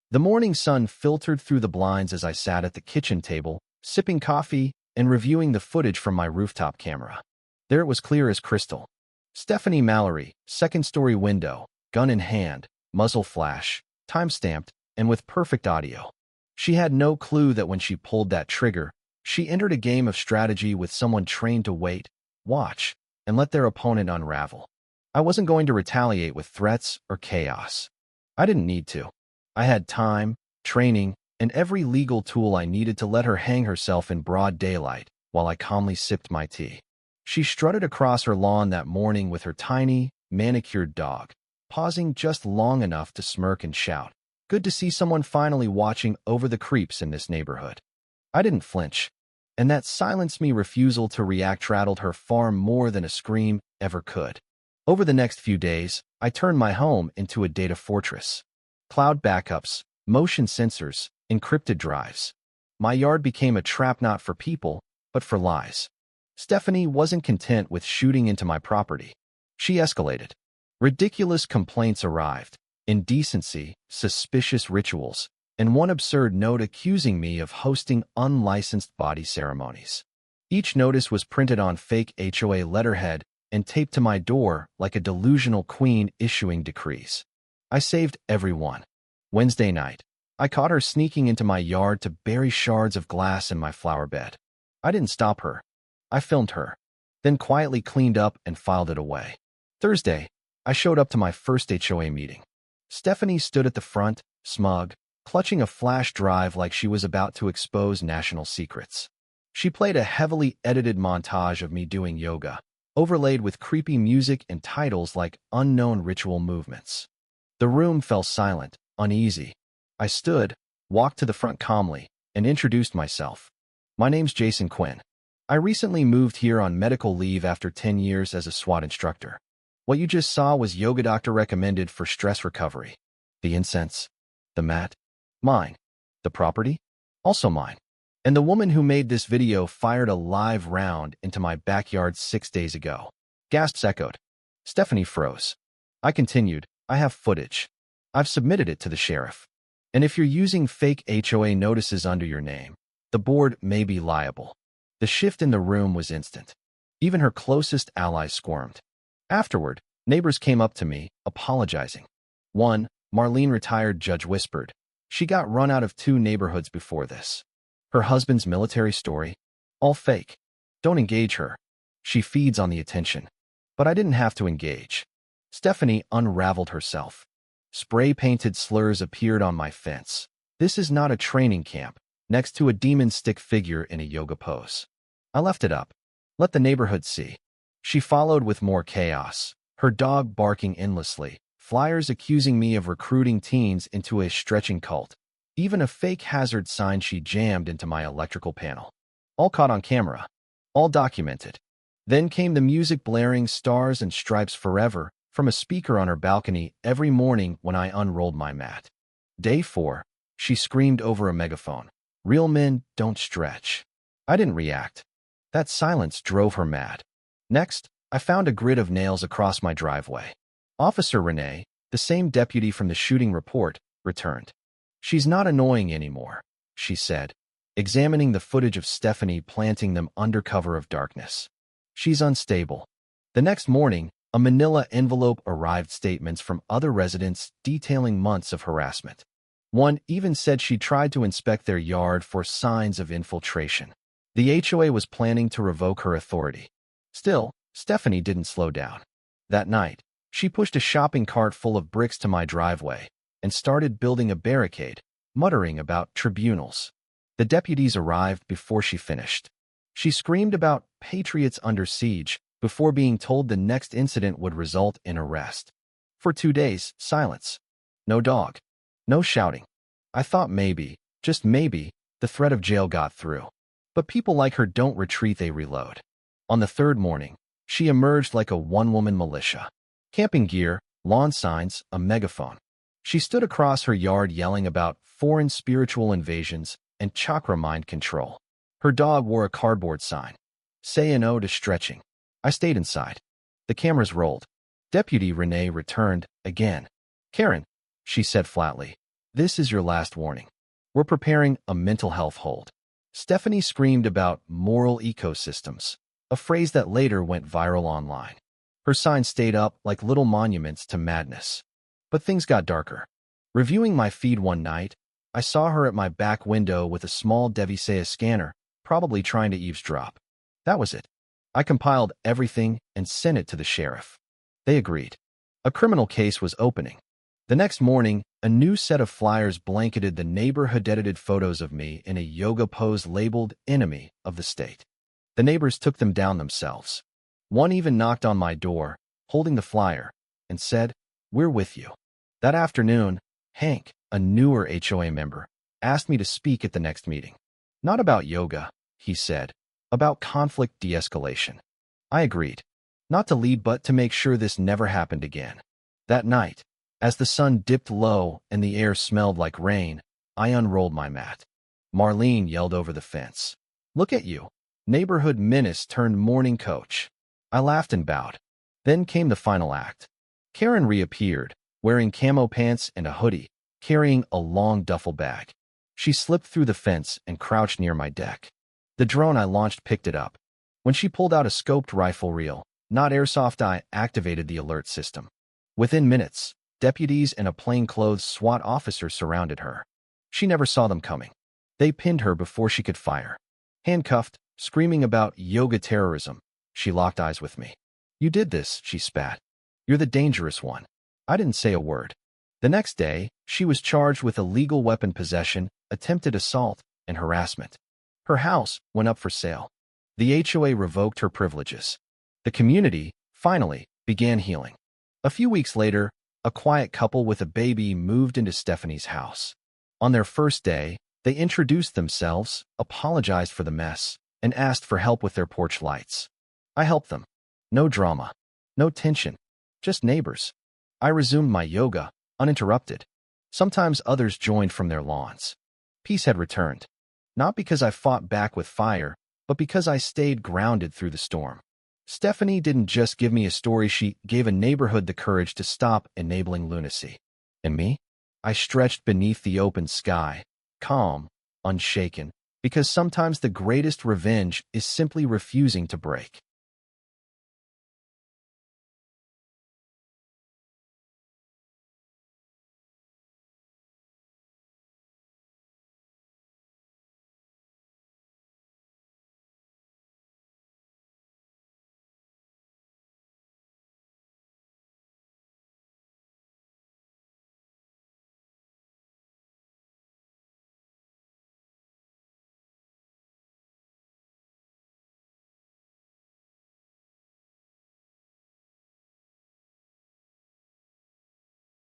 The morning sun filtered through the blinds as I sat at the kitchen table, sipping coffee and reviewing the footage from my rooftop camera. There it was clear as crystal. Stephanie Mallory, second-story window, gun in hand, muzzle flash, time-stamped, and with perfect audio. She had no clue that when she pulled that trigger, she entered a game of strategy with someone trained to wait, watch, and let their opponent unravel. I wasn't going to retaliate with threats or chaos. I didn't need to. I had time, training, and every legal tool I needed to let her hang herself in broad daylight while I calmly sipped my tea. She strutted across her lawn that morning with her tiny, manicured dog, pausing just long enough to smirk and shout, "Good to see someone finally watching over the creeps in this neighborhood." I didn't flinch, and that silenced me refusal to react rattled her far more than a scream ever could. Over the next few days, I turned my home into a data fortress. Cloud backups, motion sensors, encrypted drives. My yard became a trap not for people, but for lies. Stephanie wasn't content with shooting into my property. She escalated. Ridiculous complaints arrived, indecency, suspicious rituals, and one absurd note accusing me of hosting unlicensed body ceremonies. Each notice was printed on fake HOA letterhead and taped to my door like a delusional queen issuing decrees. I saved everyone. Wednesday night, I caught her sneaking into my yard to bury shards of glass in my flower bed. I didn't stop her. I filmed her, then quietly cleaned up and filed it away. Thursday, I showed up to my first HOA meeting. Stephanie stood at the front, smug, clutching a flash drive like she was about to expose national secrets. She played a heavily edited montage of me doing yoga, overlaid with creepy music and titles like unknown ritual movements. The room fell silent, uneasy. I stood, walked to the front calmly, and introduced myself. "My name's Jason Quinn. I recently moved here on medical leave after 10 years as a SWAT instructor. What you just saw was yoga doctor recommended for stress recovery. The incense, the mat, mine. The property, also mine. And the woman who made this video fired a live round into my backyard 6 days ago." Gasps echoed. Stephanie froze. I continued, "I have footage. I've submitted it to the sheriff. And if you're using fake HOA notices under your name, the board may be liable." The shift in the room was instant. Even her closest allies squirmed. Afterward, neighbors came up to me, apologizing. One, Marlene, retired judge, whispered, "She got run out of 2 neighborhoods before this. Her husband's military story, all fake. Don't engage her. She feeds on the attention." But I didn't have to engage. Stephanie unraveled herself. Spray-painted slurs appeared on my fence. "This is not a training camp," next to a demon stick figure in a yoga pose. I left it up. Let the neighborhood see. She followed with more chaos, her dog barking endlessly, flyers accusing me of recruiting teens into a stretching cult, even a fake hazard sign she jammed into my electrical panel. All caught on camera. All documented. Then came the music blaring Stars and Stripes Forever from a speaker on her balcony every morning when I unrolled my mat. Day 4, she screamed over a megaphone, "Real men don't stretch." I didn't react. That silence drove her mad. Next, I found a grid of nails across my driveway. Officer Renee, the same deputy from the shooting report, returned. "She's not annoying anymore," she said, examining the footage of Stephanie planting them under cover of darkness. "She's unstable." The next morning, a manila envelope arrived, statements from other residents detailing months of harassment. One even said she tried to inspect their yard for signs of infiltration. The HOA was planning to revoke her authority. Still, Stephanie didn't slow down. That night, she pushed a shopping cart full of bricks to my driveway and started building a barricade, muttering about tribunals. The deputies arrived before she finished. She screamed about patriots under siege before being told the next incident would result in arrest. For 2 days, silence. No dog. No shouting. I thought maybe, just maybe, the threat of jail got through. But people like her don't retreat, they reload. On the 3rd morning, she emerged like a one-woman militia. Camping gear, lawn signs, a megaphone. She stood across her yard yelling about foreign spiritual invasions and chakra mind control. Her dog wore a cardboard sign. "Say no to stretching." I stayed inside. The cameras rolled. Deputy Renee returned, again. "Karen," she said flatly, This is your last warning. We're preparing a mental health hold. Stephanie screamed about moral ecosystems, a phrase that later went viral online. Her signs stayed up like little monuments to madness. But things got darker. Reviewing my feed one night, I saw her at my back window with a small Devisea scanner, probably trying to eavesdrop. That was it. I compiled everything and sent it to the sheriff. They agreed. A criminal case was opening. The next morning, a new set of flyers blanketed the neighborhood edited photos of me in a yoga pose labeled Enemy of the State. The neighbors took them down themselves. One even knocked on my door, holding the flyer, and said, "We're with you." That afternoon, Hank, a newer HOA member, asked me to speak at the next meeting. Not about yoga, he said, about conflict de-escalation. I agreed. Not to lead, but to make sure this never happened again. That night, as the sun dipped low and the air smelled like rain, I unrolled my mat. Marlene yelled over the fence, "Look at you, neighborhood menace turned morning coach." I laughed and bowed. Then came the final act. Karen reappeared, wearing camo pants and a hoodie, carrying a long duffel bag. She slipped through the fence and crouched near my deck. The drone I launched picked it up. When she pulled out a scoped rifle reel, not airsoft, I activated the alert system. Within minutes, deputies and a plainclothes SWAT officer surrounded her. She never saw them coming. They pinned her before she could fire. Handcuffed, screaming about yoga terrorism, she locked eyes with me. "You did this," she spat. "You're the dangerous one." I didn't say a word. The next day, she was charged with illegal weapon possession, attempted assault, and harassment. Her house went up for sale. The HOA revoked her privileges. The community, finally, began healing. A few weeks later, a quiet couple with a baby moved into Stephanie's house. On their first day, they introduced themselves, apologized for the mess, and asked for help with their porch lights. I helped them. No drama. No tension. Just neighbors. I resumed my yoga, uninterrupted. Sometimes others joined from their lawns. Peace had returned. Not because I fought back with fire, but because I stayed grounded through the storm. Stephanie didn't just give me a story, she gave a neighborhood the courage to stop enabling lunacy. And me? I stretched beneath the open sky, calm, unshaken, because sometimes the greatest revenge is simply refusing to break.